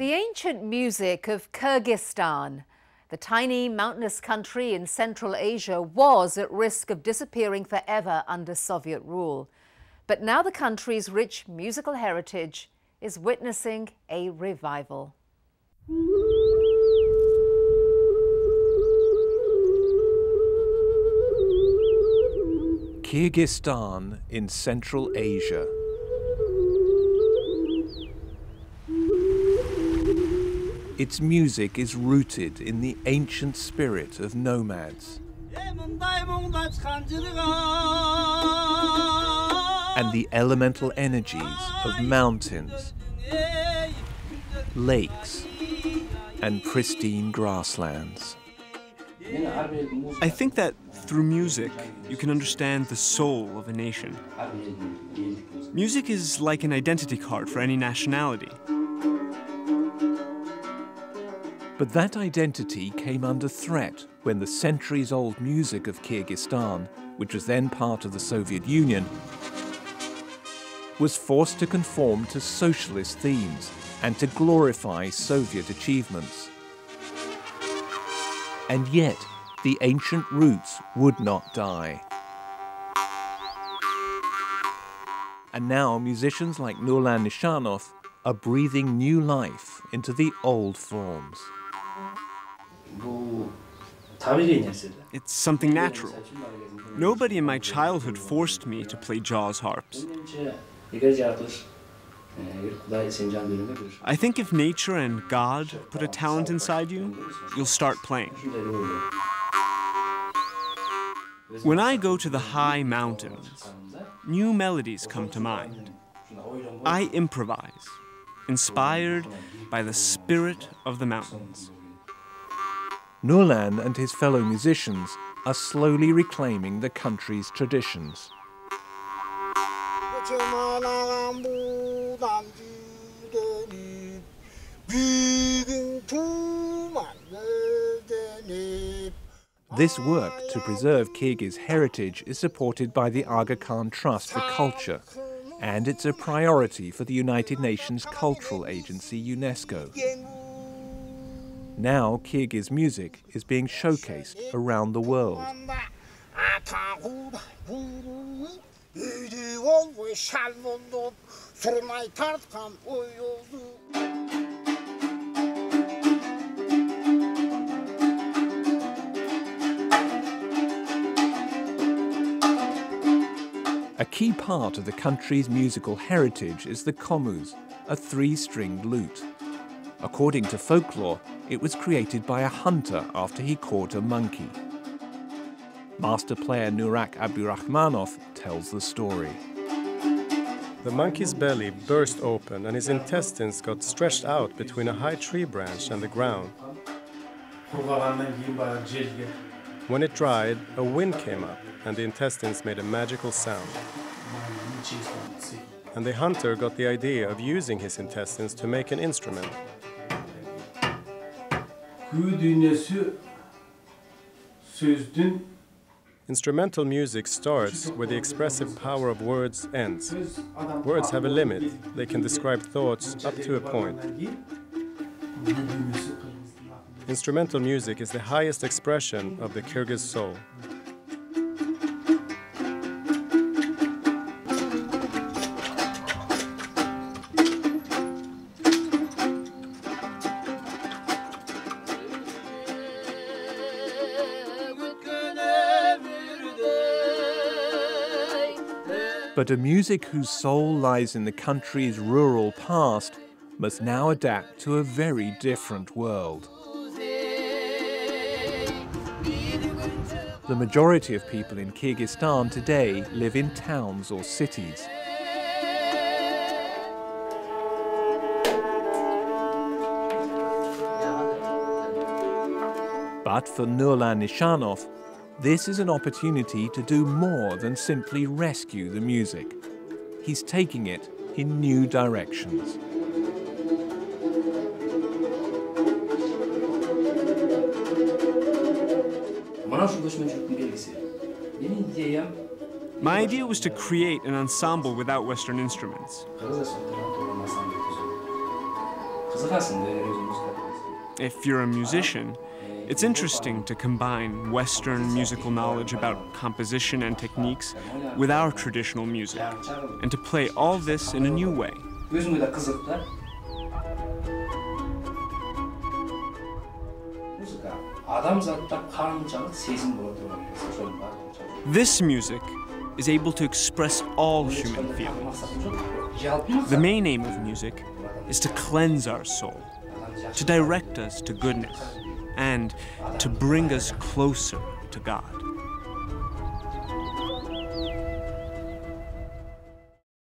The ancient music of Kyrgyzstan, the tiny mountainous country in Central Asia, was at risk of disappearing forever under Soviet rule. But now the country's rich musical heritage is witnessing a revival. Kyrgyzstan in Central Asia. Its music is rooted in the ancient spirit of nomads and the elemental energies of mountains, lakes, and pristine grasslands. I think that through music, you can understand the soul of a nation. Music is like an identity card for any nationality. But that identity came under threat when the centuries-old music of Kyrgyzstan, which was then part of the Soviet Union, was forced to conform to socialist themes and to glorify Soviet achievements. And yet, the ancient roots would not die. And now musicians like Nurlan Nishanov are breathing new life into the old forms. It's something natural. Nobody in my childhood forced me to play Jaws harps. I think if nature and God put a talent inside you, you'll start playing. When I go to the high mountains, new melodies come to mind. I improvise, inspired by the spirit of the mountains. Nurlan and his fellow musicians are slowly reclaiming the country's traditions. This work to preserve Kyrgyz heritage is supported by the Aga Khan Trust for Culture, and it's a priority for the United Nations Cultural Agency, UNESCO. Now Kyrgyz music is being showcased around the world. A key part of the country's musical heritage is the komuz, a three-stringed lute. According to folklore, it was created by a hunter after he caught a monkey. Master player Nurak Abdurrahmanov tells the story. The monkey's belly burst open and his intestines got stretched out between a high tree branch and the ground. When it dried, a wind came up and the intestines made a magical sound. And the hunter got the idea of using his intestines to make an instrument. Instrumental music starts where the expressive power of words ends. Words have a limit. They can describe thoughts up to a point. Instrumental music is the highest expression of the Kyrgyz soul. But a music whose soul lies in the country's rural past must now adapt to a very different world. The majority of people in Kyrgyzstan today live in towns or cities. But for Nurlan Nishanov, this is an opportunity to do more than simply rescue the music. He's taking it in new directions. My idea was to create an ensemble without Western instruments. If you're a musician, it's interesting to combine Western musical knowledge about composition and techniques with our traditional music, and to play all this in a new way. This music is able to express all human feelings. The main aim of music is to cleanse our soul, to direct us to goodness, and to bring us closer to God.